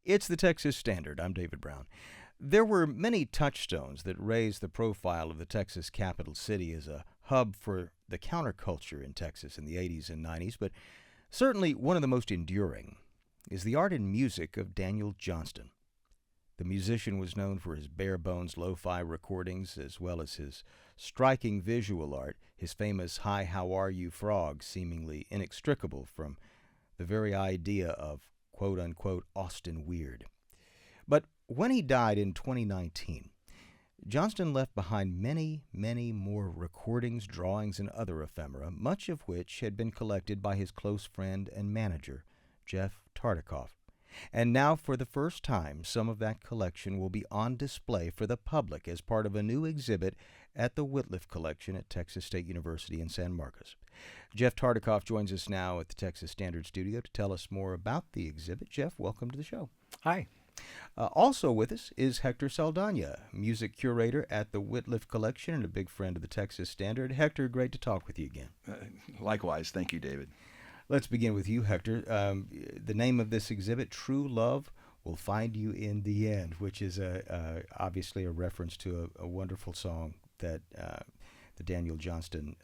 It's the Texas Standard. I'm David Brown. There were many touchstones that raised the profile of the Texas capital city as a hub for the counterculture in Texas in the 80s and 90s, but certainly one of the most enduring is the art and music of Daniel Johnston. The musician was known for his bare-bones lo-fi recordings as well as his striking visual art, his famous Hi, How Are You frog seemingly inextricable from the very idea of quote-unquote Austin Weird. But when he died in 2019, Johnston left behind many, many more recordings, drawings, and other ephemera, much of which had been collected by his close friend and manager, Jeff Tartakov. And now, for the first time, some of that collection will be on display for the public as part of a new exhibit at the Wittliff Collection at Texas State University in San Marcos. Jeff Tartakov joins us now at the Texas Standard Studio to tell us more about the exhibit. Jeff, welcome to the show. Hi. Also with us is Hector Saldaña, music curator at the Wittliff Collection and a big friend of the Texas Standard. Hector, great to talk with you again. Likewise. Thank you, David. Let's begin with you, Hector. The name of this exhibit, True Love Will Find You in the End, which is obviously a reference to a wonderful song that Daniel Johnston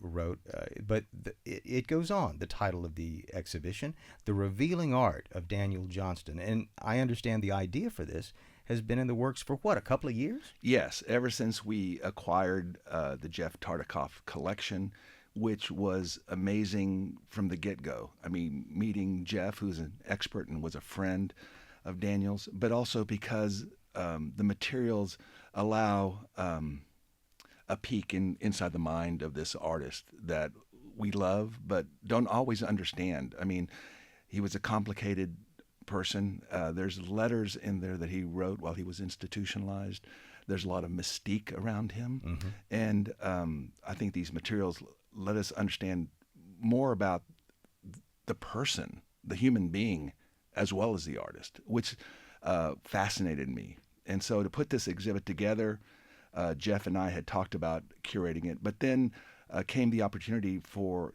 wrote. But it goes on, the title of the exhibition, The Revealing Art of Daniel Johnston. And I understand the idea for this has been in the works for, what, a couple of years? Yes, ever since we acquired the Jeff Tartakov collection, which was amazing from the get-go. I mean, meeting Jeff, who's an expert and was a friend of Daniel's, but also because the materials allow a peek inside the mind of this artist that we love but don't always understand. I mean, he was a complicated person. There's letters in there that he wrote while he was institutionalized. There's a lot of mystique around him. Mm-hmm. And I think these materials let us understand more about the person, the human being, as well as the artist, which fascinated me. And so to put this exhibit together, Jeff and I had talked about curating it, but then came the opportunity for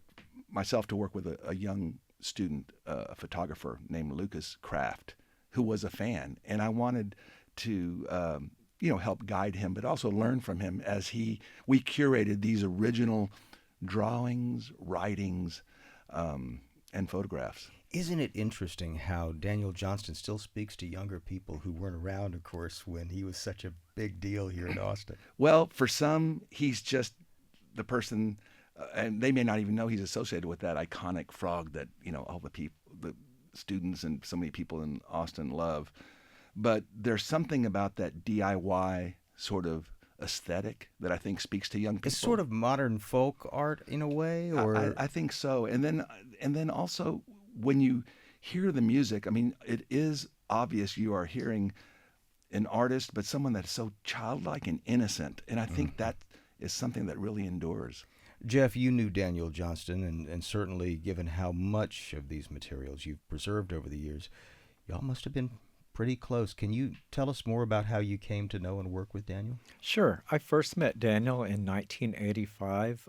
myself to work with a young student, a photographer named Lucas Kraft, who was a fan. And I wanted to help guide him, but also learn from him as we curated these original drawings, writings, and photographs. Isn't it interesting how Daniel Johnston still speaks to younger people who weren't around, of course, when he was such a big deal here in Austin? Well, for some, he's just the person, and they may not even know he's associated with that iconic frog that, all the students and so many people in Austin love. But there's something about that DIY sort of aesthetic that I think speaks to young people. It's sort of modern folk art in a way, or I think so. And then also when you hear the music, I mean, it is obvious you are hearing an artist, but someone that's so childlike and innocent. And I think that is something that really endures. Jeff, you knew Daniel Johnston, and certainly given how much of these materials you've preserved over the years, y'all must have been pretty close. Can you tell us more about how you came to know and work with Daniel? Sure. I first met Daniel in 1985,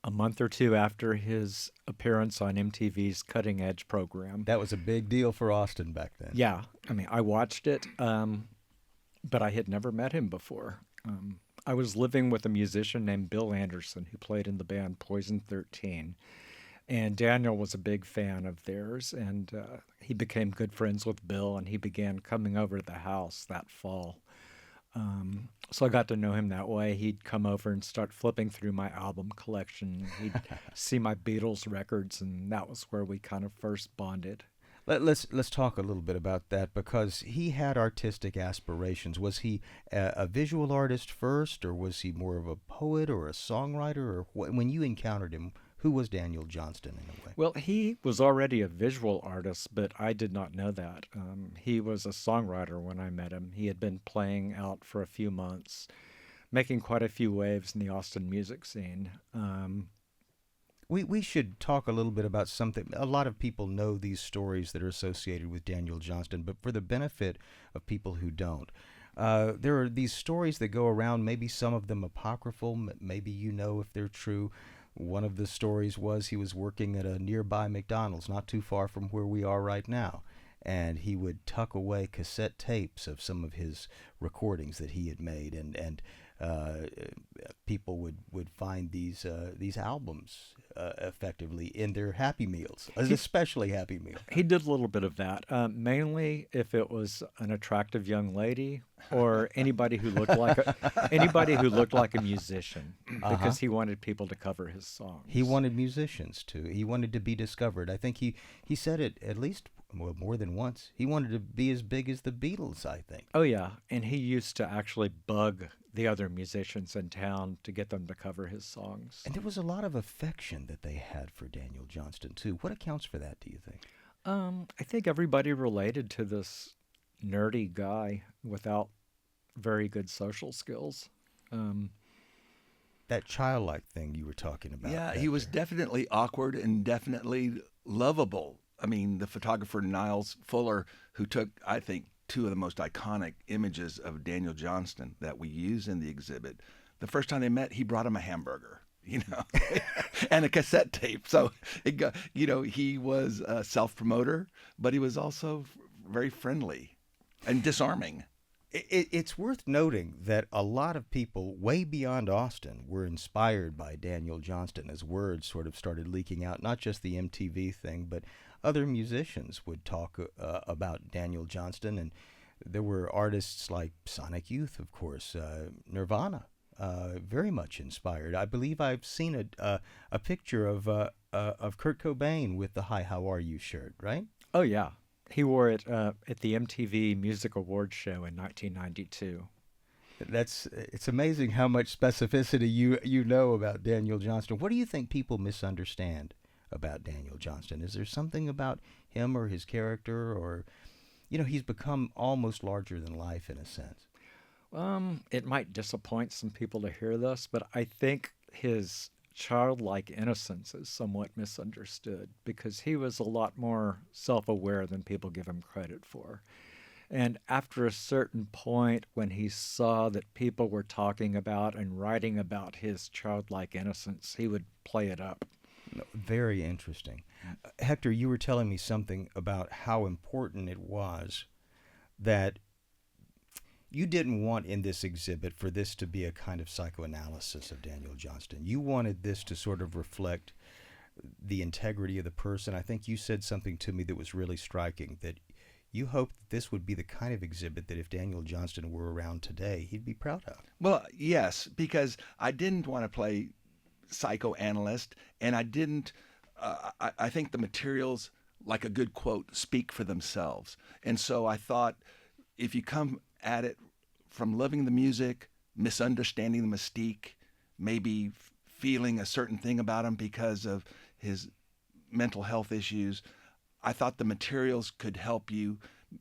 a month or two after his appearance on MTV's Cutting Edge program. That was a big deal for Austin back then. Yeah. I mean, I watched it, but I had never met him before. I was living with a musician named Bill Anderson who played in the band Poison 13. And Daniel was a big fan of theirs, and he became good friends with Bill, and he began coming over to the house that fall. So I got to know him that way. He'd come over and start flipping through my album collection. He'd see my Beatles records, and that was where we kind of first bonded. Let's talk a little bit about that, because he had artistic aspirations. Was he a visual artist first, or was he more of a poet or a songwriter? Or when you encountered him, who was Daniel Johnston in a way? Well, he was already a visual artist, but I did not know that. He was a songwriter when I met him. He had been playing out for a few months, making quite a few waves in the Austin music scene. We should talk a little bit about something. A lot of people know these stories that are associated with Daniel Johnston, but for the benefit of people who don't, there are these stories that go around, maybe some of them apocryphal, maybe you know if they're true. One of the stories was he was working at a nearby McDonald's not too far from where we are right now, and he would tuck away cassette tapes of some of his recordings that he had made, and people would find these albums effectively in their Happy Meals, especially Happy Meal. He did a little bit of that, mainly if it was an attractive young lady or anybody who looked like a musician, because he wanted people to cover his songs. He wanted musicians to. He wanted to be discovered. I think he said it at least more than once. He wanted to be as big as the Beatles, I think. Oh yeah, and he used to actually bug the other musicians in town to get them to cover his songs. And there was a lot of affection that they had for Daniel Johnston too. What accounts for that, do you think? I think everybody related to this nerdy guy without very good social skills. That childlike thing you were talking about. Yeah, he was definitely awkward and definitely lovable. I mean, the photographer Niles Fuller, who took, I think, two of the most iconic images of Daniel Johnston that we use in the exhibit. The first time they met, he brought him a hamburger, and a cassette tape. So, he was a self-promoter, but he was also very friendly and disarming. It's worth noting that a lot of people way beyond Austin were inspired by Daniel Johnston as words sort of started leaking out, not just the MTV thing, but other musicians would talk about Daniel Johnston, and there were artists like Sonic Youth, of course, Nirvana, very much inspired. I believe I've seen a picture of Kurt Cobain with the "Hi, How Are You" shirt, right? Oh yeah, he wore it at the MTV Music Awards show in 1992. It's amazing how much specificity you know about Daniel Johnston. What do you think people misunderstand about Daniel Johnston? Is there something about him or his character, or he's become almost larger than life in a sense? It might disappoint some people to hear this, but I think his childlike innocence is somewhat misunderstood, because he was a lot more self-aware than people give him credit for. And after a certain point, when he saw that people were talking about and writing about his childlike innocence, he would play it up. Very interesting. Hector, you were telling me something about how important it was that you didn't want in this exhibit for this to be a kind of psychoanalysis of Daniel Johnston. You wanted this to sort of reflect the integrity of the person. I think you said something to me that was really striking, that you hoped that this would be the kind of exhibit that if Daniel Johnston were around today, he'd be proud of. Well, yes, because I didn't want to play psychoanalyst, and I didn't. I think the materials, like a good quote, speak for themselves. And so I thought, if you come at it from loving the music, misunderstanding the mystique, maybe feeling a certain thing about him because of his mental health issues, I thought the materials could help you,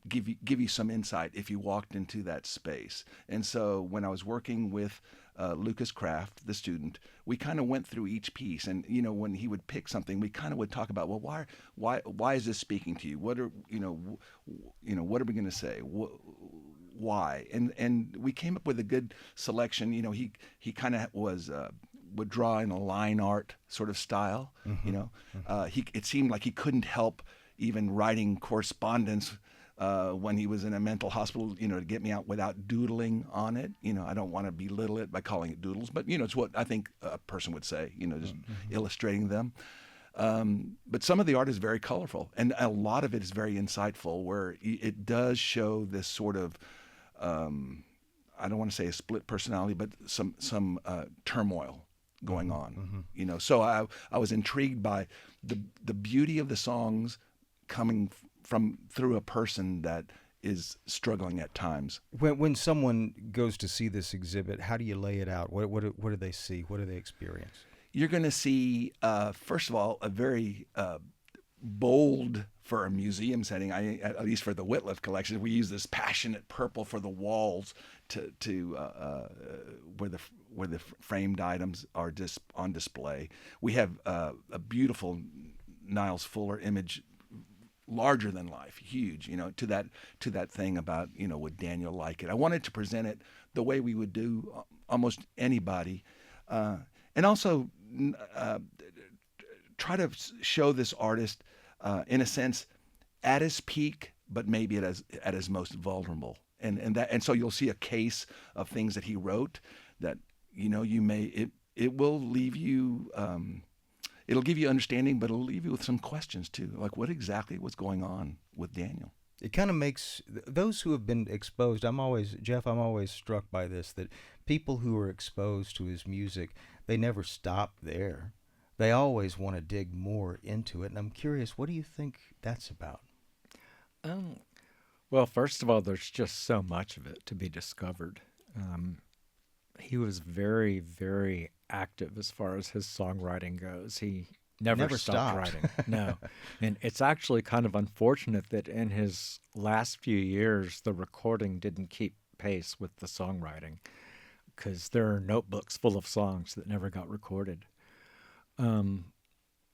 give you some insight if you walked into that space. And so when I was working with Lucas Kraft, the student, we kind of went through each piece, and when he would pick something, we kind of would talk about, well, why is this speaking to you? What are what are we going to say? Why? And we came up with a good selection. He kind of would draw in a line art sort of style. It seemed like he couldn't help even writing correspondence when he was in a mental hospital, to get me out without doodling on it. I don't want to belittle it by calling it doodles, but it's what I think a person would say, just illustrating them. But some of the art is very colorful, and a lot of it is very insightful, where it does show this sort of, I don't want to say a split personality, but some turmoil going on. So I was intrigued by the beauty of the songs coming through a person that is struggling at times. When someone goes to see this exhibit, how do you lay it out? What do they see? What do they experience? You're going to see, first of all, a very bold, for a museum setting, at least for the Wittliff Collections, we use this passionate purple for the walls to where the framed items are on display. We have a beautiful Niles Fuller image, larger than life, huge, to that thing about, would Daniel like it? I wanted to present it the way we would do almost anybody, and also try to show this artist, in a sense, at his peak, but maybe at his most vulnerable. And so you'll see a case of things that he wrote that, it will leave you, it'll give you understanding, but it'll leave you with some questions too, like what exactly was going on with Daniel. It kind of makes those who have been exposed. I'm always struck by this, that people who are exposed to his music, they never stop there. They always want to dig more into it. And I'm curious, what do you think that's about? Well, first of all, there's just so much of it to be discovered. He was very, very active as far as his songwriting goes. He never stopped writing. No. And it's actually kind of unfortunate that in his last few years, the recording didn't keep pace with the songwriting, because there are notebooks full of songs that never got recorded.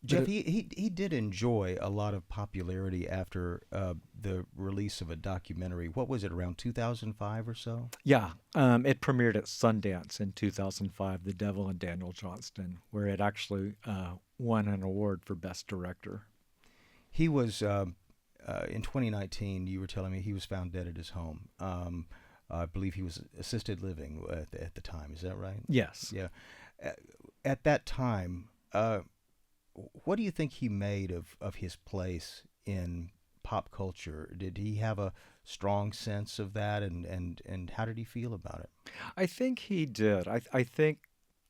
Jeff, he did enjoy a lot of popularity after the release of a documentary. What was it, around 2005 or so? Yeah, it premiered at Sundance in 2005, The Devil and Daniel Johnston, where it actually won an award for Best Director. He was, in 2019, you were telling me he was found dead at his home. I believe he was assisted living at the time. Is that right? Yes. Yeah. At that time, what do you think he made of his place in pop culture? Did he have a strong sense of that, and how did he feel about it? I think he did. I think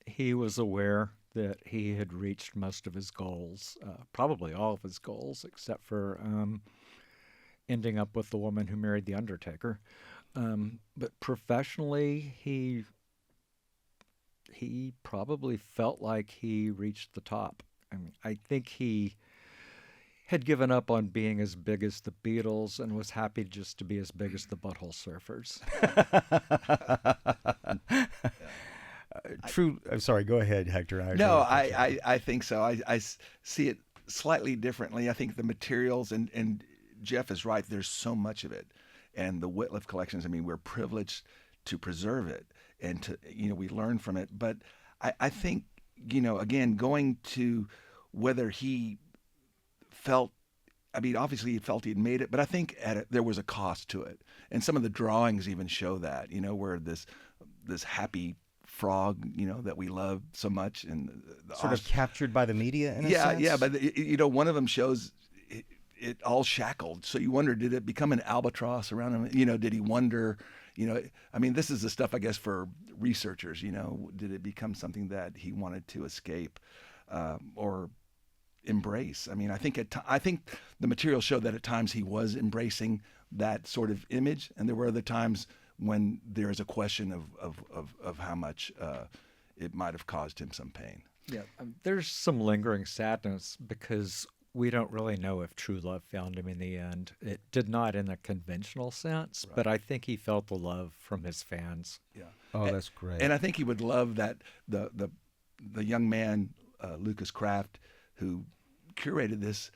he was aware that he had reached most of his goals, probably all of his goals, except for ending up with the woman who married The Undertaker. But professionally, he probably felt like he reached the top. I mean, I think he had given up on being as big as the Beatles and was happy just to be as big as the Butthole Surfers. True. I'm sorry. Go ahead, Hector. I think so. I see it slightly differently. I think the materials, and Jeff is right, there's so much of it. And the Wittliff Collections, I mean, we're privileged to preserve it and to, we learn from it. But I think, again, going to whether he felt, I mean, obviously he felt he'd made it, but I think there was a cost to it. And some of the drawings even show that, where this happy frog, that we love so much, and sort of captured by the media in a sense? Yeah, but one of them shows it all shackled. So you wonder, did it become an albatross around him? Did he wonder, I mean, this is the stuff, I guess, for researchers, did it become something that he wanted to escape or embrace? I mean, I think the materials show that at times he was embracing that sort of image, and there were other times when there is a question of how much it might have caused him some pain. Yeah, there's some lingering sadness because we don't really know if true love found him in the end. It did not in a conventional sense, right. But I think he felt the love from his fans. Yeah. Oh, that's great. And I think he would love that the young man, Lucas Kraft, who curated this,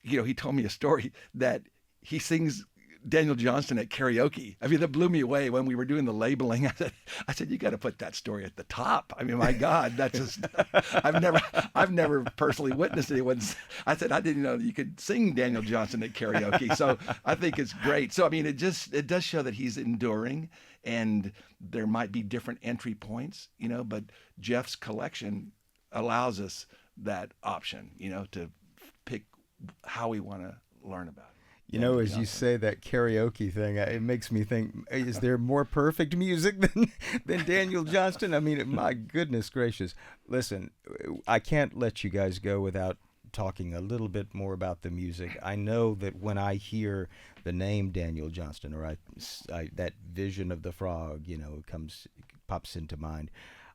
he told me a story that he sings Daniel Johnston at karaoke. I mean, that blew me away when we were doing the labeling. I said, you got to put that story at the top. I mean, my God, that's just, I've never personally witnessed anyone. I said, I didn't know that you could sing Daniel Johnston at karaoke. So I think it's great. So, I mean, it does show that he's enduring, and there might be different entry points, but Jeff's collection allows us that option, to pick how we want to learn about it. As you say that karaoke thing, it makes me think, is there more perfect music than Daniel Johnston? I mean, my goodness gracious. Listen, I can't let you guys go without talking a little bit more about the music. I know that when I hear the name Daniel Johnston, or I that vision of the frog, pops into mind,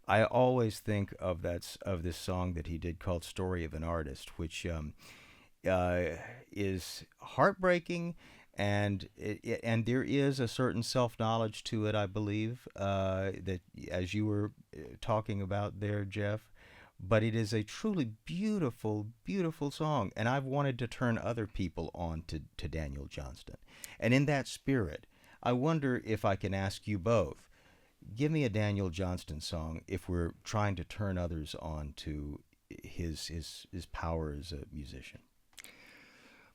I always think of this song that he did called "Story of an Artist," which is heartbreaking, and there is a certain self-knowledge to it, I believe, that as you were talking about there, Jeff. But it is a truly beautiful, beautiful song, and I've wanted to turn other people on to Daniel Johnston. And in that spirit, I wonder if I can ask you both, give me a Daniel Johnston song if we're trying to turn others on to his power as a musician.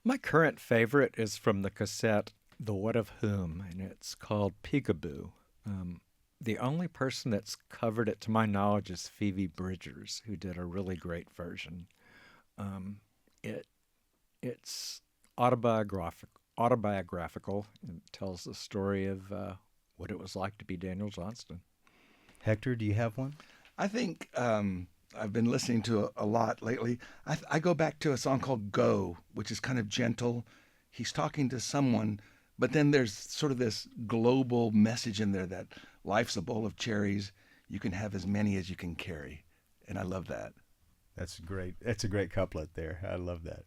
My current favorite is from the cassette The What of Whom, and it's called Peekaboo. The only person that's covered it, to my knowledge, is Phoebe Bridgers, who did a really great version. It's autobiographical and tells the story of what it was like to be Daniel Johnston. Hector, do you have one? I think I've been listening to a lot lately. I go back to a song called Go, which is kind of gentle. He's talking to someone, but then there's sort of this global message in there that life's a bowl of cherries. You can have as many as you can carry. And I love that. That's great. That's a great couplet there. I love that.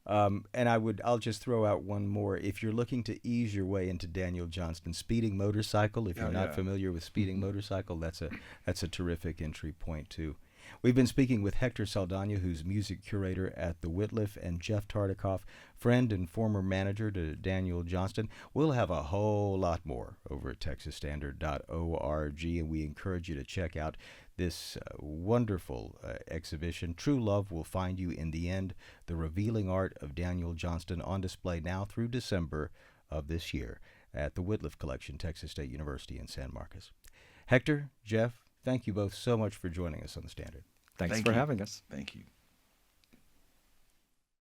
And I'll just throw out one more. If you're looking to ease your way into Daniel Johnston, Speeding Motorcycle, if you're not familiar with Speeding Motorcycle, that's a terrific entry point too. We've been speaking with Hector Saldaña, who's music curator at the Wittliff, and Jeff Tartakov, friend and former manager to Daniel Johnston. We'll have a whole lot more over at texasstandard.org, and we encourage you to check out this wonderful exhibition. True Love Will Find You in the End, The Revealing Art of Daniel Johnston, on display now through December of this year at the Wittliff Collection, Texas State University in San Marcos. Hector, Jeff, thank you both so much for joining us on The Standard. Thanks for having us. Thank you.